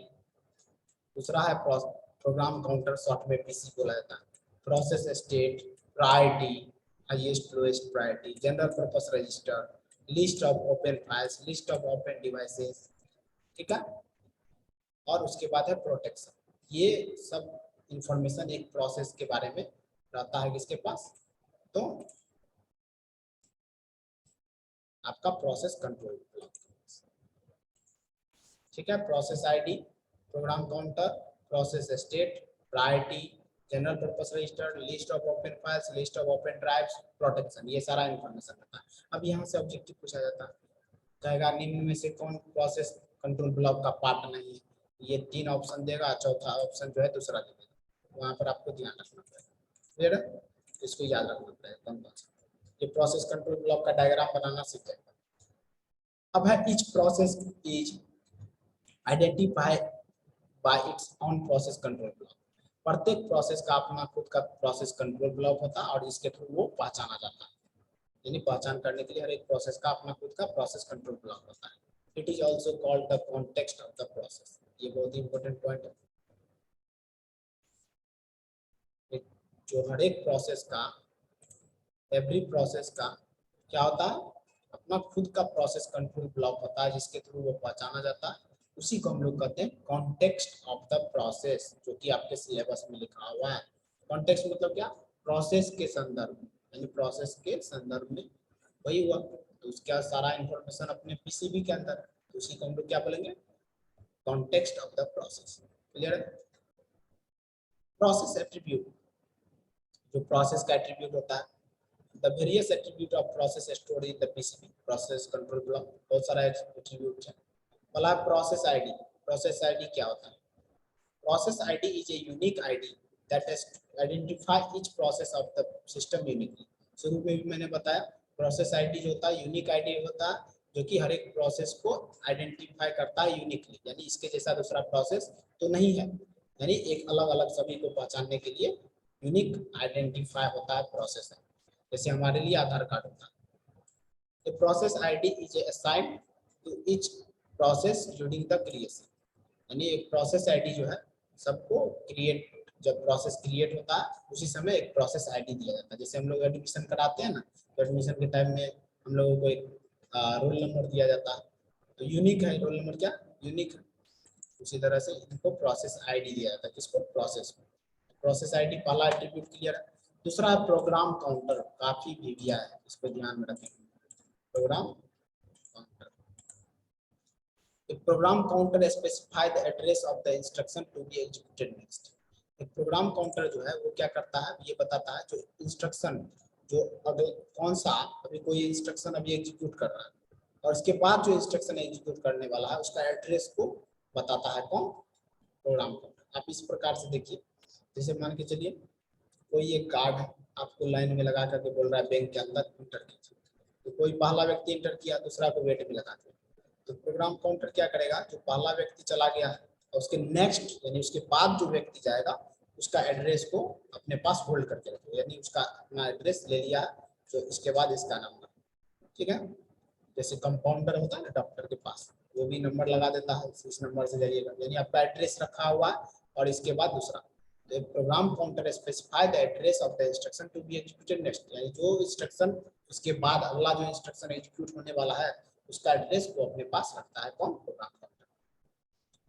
[SPEAKER 1] दूसरा है प्रोग्राम काउंटर, शॉर्ट में पीसी बोला जाता है, process state, priority, highest lowest priority, general purpose register, list of open files, list of open devices. ठीक है, और उसके बाद है प्रोटेक्शन। ये सब इंफॉर्मेशन एक प्रोसेस के बारे में रहता है किसके पास, तो आपका प्रोसेस कंट्रोल ब्लॉक। ठीक है, process ID, program counter, process state, priority, general purpose register, list of open files, list of open drives, protection, ये सारा इंफॉर्मेशन रहता है। अब यहाँ से ऑब्जेक्टिव पूछा जाता है, कहेगा निम्न में से कौन प्रोसेस कंट्रोल ब्लॉक का पार्ट नहीं है। ये 3 ऑप्शन देगा, चौथा ऑप्शन जो है दूसरा दे देगा। वहाँ पर आपको ध्यान रखना पड़ेगा, क्लियर है, इसको याद रखना पड़ेगा कौन कौन सा। ये प्रोसेस कंट्रोल ब्लॉक का डायग्राम बनाना सीख जाएगा। अब है each process is identify bye it's on process control block. प्रत्येक प्रोसेस का अपना खुद का प्रोसेस कंट्रोल ब्लॉक होता है और इसके थ्रू वो पहचाना जाता है। यानी पहचान करने के लिए हर एक प्रोसेस का अपना खुद का प्रोसेस कंट्रोल ब्लॉक होता है। It is also called the context of the process. ये बहुत ही इंपॉर्टेंट पॉइंट है। जो हर एक प्रोसेस का, एवरी प्रोसेस का क्या होता है, अपना खुद का प्रोसेस कंट्रोल ब्लॉक होता है जिसके थ्रू वो पहचाना जाता है। उसी को हम लोग कहते हैं कॉन्टेक्स्ट ऑफ द प्रोसेस, जो कि आपके सिलेबस में लिखा हुआ है। कॉन्टेक्स्ट मतलब क्या, प्रोसेस के संदर्भ में, यानी प्रोसेस के संदर्भ में वही हुआ। तो उसका सारा इंफॉर्मेशन अपने पीसीबी के अंदर, तो उसी को हम लोग क्या बोलेंगे, context of the process. Clear है। प्रोसेस एट्रीब्यूट, जो प्रोसेस का एट्रीब्यूट होता है, the various attribute of process stored in the PCB process control block. बहुत सारा एट्रीब्यूट है। पहला प्रोसेस आईडी। प्रोसेस आईडी क्या होता है, process ID is a unique ID that identify each process of the system uniquely. शुरू में भी मैंने बताया, प्रोसेस आईडी जो होता है यूनिक आईडी होता है, जो कि हर एक प्रोसेस को आइडेंटिफाई करता है यूनिकली, यानी इसके जैसा दूसरा प्रोसेस तो नहीं है, यानी एक अलग अलग सभी को पहचानने के लिए यूनिक आइडेंटिफाई होता है प्रोसेस है। जैसे हमारे लिए आधार कार्ड होता है। The process ID is assigned to each process during the creation। यानी एक प्रोसेस आईडी जो है सबको क्रिएट, जब प्रोसेस क्रिएट होता है उसी समय एक प्रोसेस आईडी दिया जाता है। जैसे हम लोग एडमिशन कराते हैं ना, तो एडमिशन के टाइम में हम लोगों को एक रोल नंबर दिया जाता है, तो यूनिक है रोल नंबर, क्या यूनिक है। उसी तरह से इनको प्रोसेस आईडी दिया जाता है, किसको, प्रोसेस को। प्रोसेस आईडी पहला एट्रीब्यूट क्लियर है। दूसरा प्रोग्राम काउंटर, काफी भी दिया है, इसको ध्यान में रखें। प्रोग्राम काउंटर, एक program counter specify the address of the instruction to be executed next. एक प्रोग्राम काउंटर जो है वो क्या करता है, ये बताता है जो इंस्ट्रक्शन, जो अगर कौन सा अभी कोई इंस्ट्रक्शन अभी एग्जीक्यूट कर रहा है और उसके बाद जो इंस्ट्रक्शन एग्जीक्यूट करने वाला है उसका एड्रेस को बताता है कौन, प्रोग्राम काउंटर। आप इस प्रकार से देखिए, जैसे मान के चलिए कोई एक गार्ड है, आपको लाइन में लगा करके बोल रहा है बैंक के अंदर इंटर कीजिए, तो कोई पहला व्यक्ति इंटर किया, दूसरा को वेट में लगा दिया, तो प्रोग्राम काउंटर क्या करेगा, जो पहला व्यक्ति चला गया है और उसके नेक्स्ट यानी उसके बाद जो व्यक्ति जाएगा उसका एड्रेस को अपने पास होल्ड करके रखेगा, यानी उसका अपना एड्रेस ले लिया जो इसके बाद इसका नंबर, ठीक है। जैसे कंपाउंडर होता है ना डॉक्टर के पास, वो भी नंबर लगा देता है, इस नंबर से जाइएगा, यानी आपका एड्रेस रखा हुआ और इसके बाद दूसरा। तो program counter specify the address of the instruction to be executed next, यानी जो इंस्ट्रक्शन उसके बाद अगला जो इंस्ट्रक्शन एग्जीक्यूट होने वाला है उसका एड्रेस को अपने पास रखता है कौन, program counter.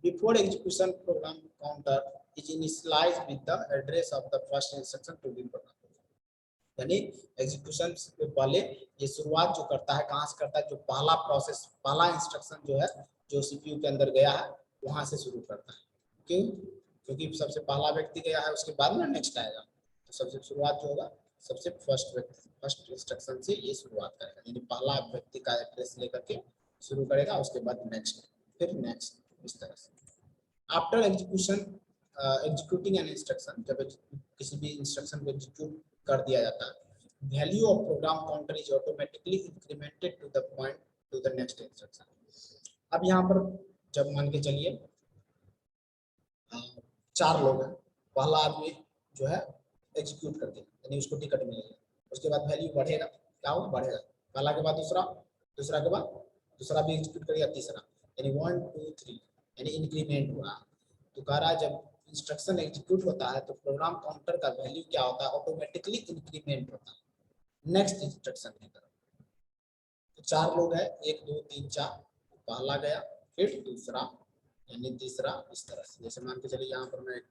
[SPEAKER 1] Before execution program counter is initialized with the address of the first instruction to be program, यानी एग्जीक्यूशन से पहले ये शुरुआत जो करता है कहाँ से करता है, जो पहला प्रोसेस, पहला इंस्ट्रक्शन जो है जो सीपीयू के अंदर गया है वहां से शुरू करता है। क्यों, क्योंकि सबसे पहला व्यक्ति गया है उसके बाद में नेक्स्ट आएगा, तो सबसे शुरुआत जो होगा सबसे फर्स्ट इंस्ट्रक्शन से ये शुरुआत करेगा, यानी पहला व्यक्ति का एड्रेस लेकर के शुरू करेगा, उसके बाद नेक्स्ट, फिर नेक्स्ट, इस तरह से। After execution executing an instruction, जब किसी भी इंस्ट्रक्शन को एग्जीक्यूट कर दिया जाता है, value of program counter is automatically incremented to the point to the next instruction. अब यहाँ पर जब मान के चलिए 4 लोग हैं, पहला आदमी जो है एग्जीक्यूट कर दिया यानी उसको टिकट मिलेगा, उसके बाद वैल्यू बढ़ेगा, क्या होगा, बढ़ेगा, पहला के बाद दूसरा, दूसरा के बाद दूसरा भी एग्जीक्यूट करेगा, तीसरा, यानी 1 2 3 यानी इंक्रीमेंट हुआ। तो कह रहा है जब इंस्ट्रक्शन एग्जीक्यूट होता है तो प्रोग्राम काउंटर का वैल्यू क्या होता है, ऑटोमेटिकली इंक्रीमेंट होता है नेक्स्ट इंस्ट्रक्शन की तरफ। तो 4 लोग हैं, 1 2 3 4, पहला गया, फिर दूसरा, यानी तीसरा, इस तरह से। जैसे मान के चलिए यहाँ पर मैं एक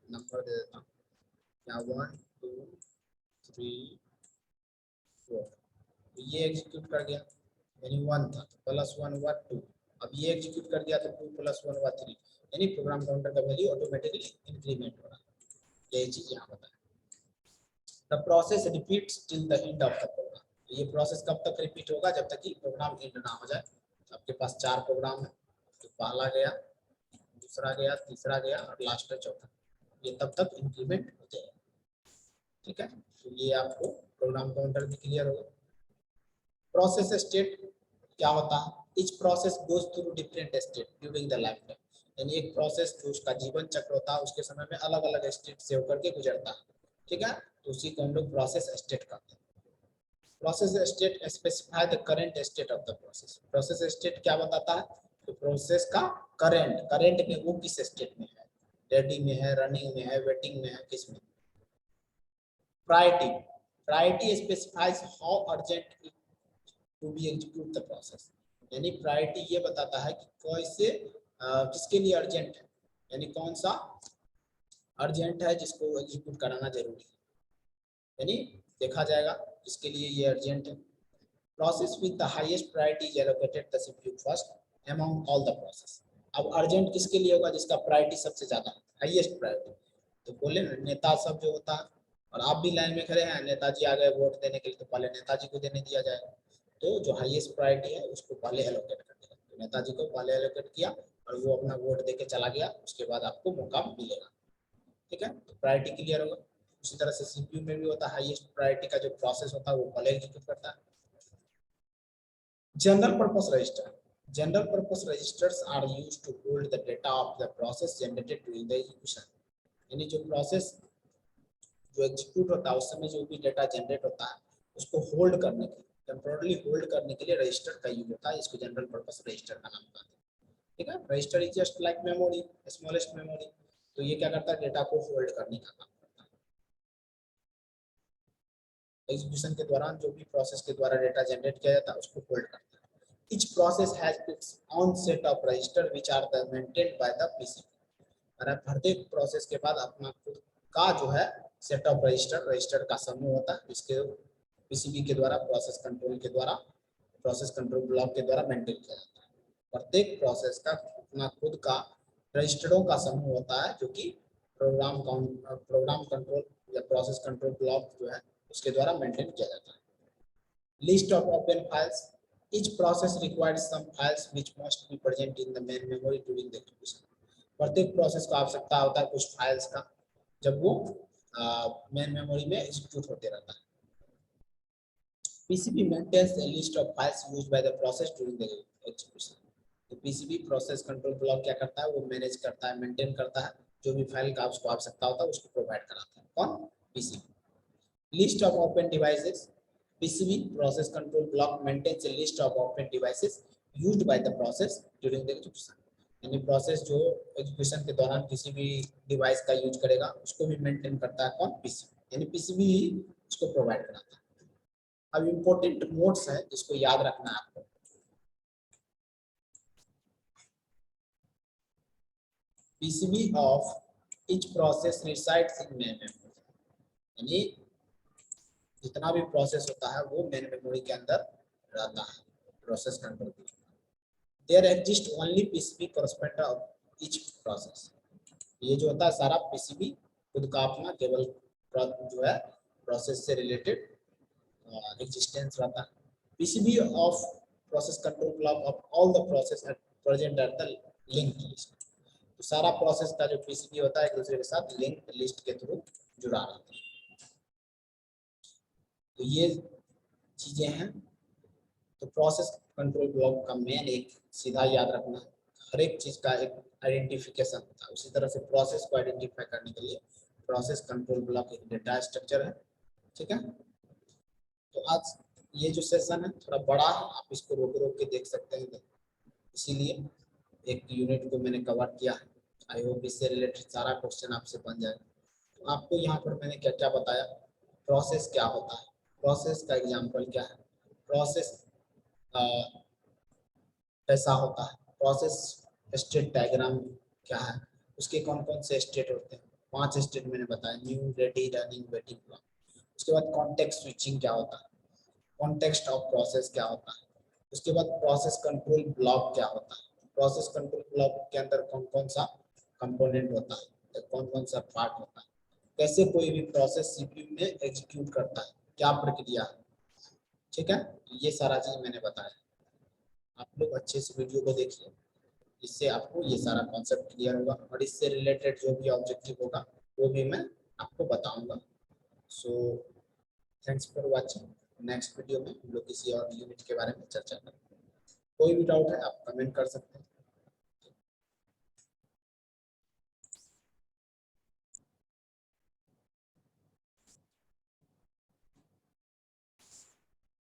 [SPEAKER 1] नंबर दे देता हूँ, यहाँ 1 2 3 4, ये एग्जीक्यूट कर गया यानी 1 था, तो +1 हुआ 2, अब ये एग्जीक्यूट कर दिया तो 2 + 1 हुआ 3, यानी प्रोग्राम काउंटर का वैल्यू ऑटोमेटिकली इंक्रीमेंट हो रहा है। यही चीज यहाँ बताया। The process repeats till the end of the program. ये प्रोसेस कब तक रिपीट होगा? जब तक कि प्रोग्राम एंड ना हो जाए। आपके पास 4 प्रोग्राम है, तो पहला गया, दूसरा गया, तीसरा गया और लास्ट है चौथा। ये तब तक इंक्रीमेंट हो जाएगा। ठीक है, तो ये आपको प्रोग्राम काउंटर भी क्लियर होगा। प्रोसेस स्टेट क्या होता है? Etch process goes through different state during the life time. यानी एक प्रोसेस जो उसका जीवन चक्र होता है उसके समय में अलग अलग स्टेट से होकर के गुजरता है। ठीक है, तो उसी को हम लोग प्रोसेस स्टेट कहते हैं। Process state specify the current state of the process. Process state क्या बताता है? तो प्रोसेस का करंट में वो किस स्टेट में है, रेडी में है, रनिंग में है, वेटिंग में है, किस में। Priority specifies how urgent it to be execute the process. यानी प्रायोरिटी ये बताता है कि कैसे किसके लिए अर्जेंट है, यानी कौन सा अर्जेंट है जिसको एग्जीक्यूट कराना जरूरी है, यानी देखा जाएगा किसके लिए ये अर्जेंट है। Process with the highest priority is allocated the CPU first among all the process. अब अर्जेंट किसके लिए होगा? जिसका प्रायोरिटी सबसे ज्यादा है, हाईएस्ट प्रायोरिटी। तो बोले नेता सब जो होता है, और आप भी लाइन में खड़े हैं, नेताजी आ गए वोट देने के लिए, तो पहले नेताजी को देने दिया जाएगा। तो जो हाईएस्ट प्रायोरिटी है उसको पहले एलोकेट कर देगा। तो नेताजी को पहले एलोकेट किया और वो अपना वोट देके चला गया, उसके बाद आपको मौका मिलेगा। ठीक है, तो प्रायोरिटी क्लियर होगा। उसी तरह से सीपीयू में भी होता है, हाईएस्ट प्रायोरिटी का जो प्रोसेस होता है वो पहले एग्जीक्यूट करता है। General purpose register. General purpose registers are used to hold the data of the process generated during the execution. यानी जो प्रोसेस जो एग्जीक्यूट होता है उस समय जो भी डेटा जनरेट होता है उसको होल्ड करने के लिए, टेम्पोररी होल्ड करने के लिए रजिस्टर का यूज होता है। इसको जनरल पर्पस रजिस्टर का नाम कहते हैं। ठीक है, register is just like memory, smallest memory. तो ये क्या करता है? डेटा को होल्ड करने का काम करता है। एग्जीक्यूशन के दौरान जो भी प्रोसेस के द्वारा डेटा जनरेट किया जाता है उसको होल्ड करता है। Each process has its own set of register which are maintained by the PCB। और प्रत्येक प्रोसेस के बाद अपना खुद का जो है सेट ऑफ रजिस्टर का समूह होता है, इसके पीसीबी के द्वारा प्रोसेस कंट्रोल ब्लॉक के द्वारा मेंटेन किया जाता है। प्रत्येक प्रोसेस का अपना खुद का रजिस्टरों का समूह होता है जो कि प्रोग्राम कंट्रोल या प्रोसेस कंट्रोल ब्लॉक जो है उसके द्वारा मेंटेन किया जाता है। List of open files. Each process requires some files which must be present in the main memory during the execution। प्रत्येक प्रोसेस को आवश्यकता होता है कुछ फाइल्स का जब वो मेन मेमोरी में एग्जीक्यूट होते रहता है। PCB maintains a list of files used by the process during the execution। तो पीसीबी प्रोसेस कंट्रोल ब्लॉक क्या करता है? वो मैनेज करता है, मेंटेन करता है, जो भी फाइल का उसको आवश्यकता होता है उसको प्रोवाइड कराता है। कौन? PCB. List of open devices. PCB process control block maintains a list of open devices used by the process during the execution। यानी प्रोसेस जो एग्जीक्यूशन के दौरान किसी भी डिवाइस का यूज करेगा उसको भी मेंटेन करता है। कौन? पीसीबी। यानी पीसीबी ही उसको प्रोवाइड कराता है। अब इंपॉर्टेंट नोट्स है जिसको याद रखना है आपको। PCB of each process resides in main memory। यानी जितना भी प्रोसेस होता है वो मेन मेमोरी के अंदर रहता है। Process control their exist only PCB correspond of each process. ये जो होता है सारा पीसीबी खुद का अपना केवल जो है प्रोसेस से रिलेटेड एग्जिस्टेंस रहता है। PCB of process control block of all the process at present at the linked list. तो सारा प्रोसेस का जो पीसीबी होता है एक दूसरे के साथ लिंक्ड लिस्ट के थ्रू जुड़ा रहता है। तो ये चीजें हैं। तो प्रोसेस कंट्रोल ब्लॉक का मेन एक सीधा याद रखना है, हर एक चीज का एक आइडेंटिफिकेशन होता है। उसी तरह से प्रोसेस को आइडेंटिफाई करने के लिए प्रोसेस कंट्रोल ब्लॉक एक डेटा स्ट्रक्चर है। ठीक है, तो आज ये जो सेशन है थोड़ा बड़ा है, आप इसको रोक रोक के देख सकते हैं, इसीलिए एक यूनिट को मैंने कवर किया है। आई होप इससे रिलेटेड सारा क्वेश्चन आपसे बन जाएगा। तो आपको यहाँ पर मैंने क्या क्या बताया, प्रोसेस क्या होता है, प्रोसेस का एग्जाम्पल क्या है, प्रोसेस कैसा होता है, प्रोसेस स्टेट डायग्राम क्या है, उसके कौन कौन से स्टेट होते हैं। 5 स्टेट मैंने बताया, new, ready, running, waiting, block. उसके बाद कॉन्टेक्स्ट स्विचिंग क्या होता है, कॉन्टेक्स्ट ऑफ प्रोसेस क्या होता है। उसके बाद प्रोसेस कंट्रोल ब्लॉक क्या होता है, प्रोसेस कंट्रोल ब्लॉक के अंदर कौन कौन सा कंपोनेंट होता है, कौन कौन सा पार्ट होता है। कैसे कोई भी प्रोसेस सीपीयू में एग्जीक्यूट करता है, क्या प्रक्रिया है। ठीक है, ये सारा चीज मैंने बताया। आप लोग अच्छे से वीडियो को देखिए, इससे आपको ये सारा कॉन्सेप्ट क्लियर होगा और इससे रिलेटेड जो भी ऑब्जेक्टिव होगा वो भी मैं आपको बताऊंगा। So thanks for watching. Next video में हम लोग किसी और यूनिट के बारे में चर्चा करेंगे। कोई भी डाउट है आप कमेंट कर सकते हैं।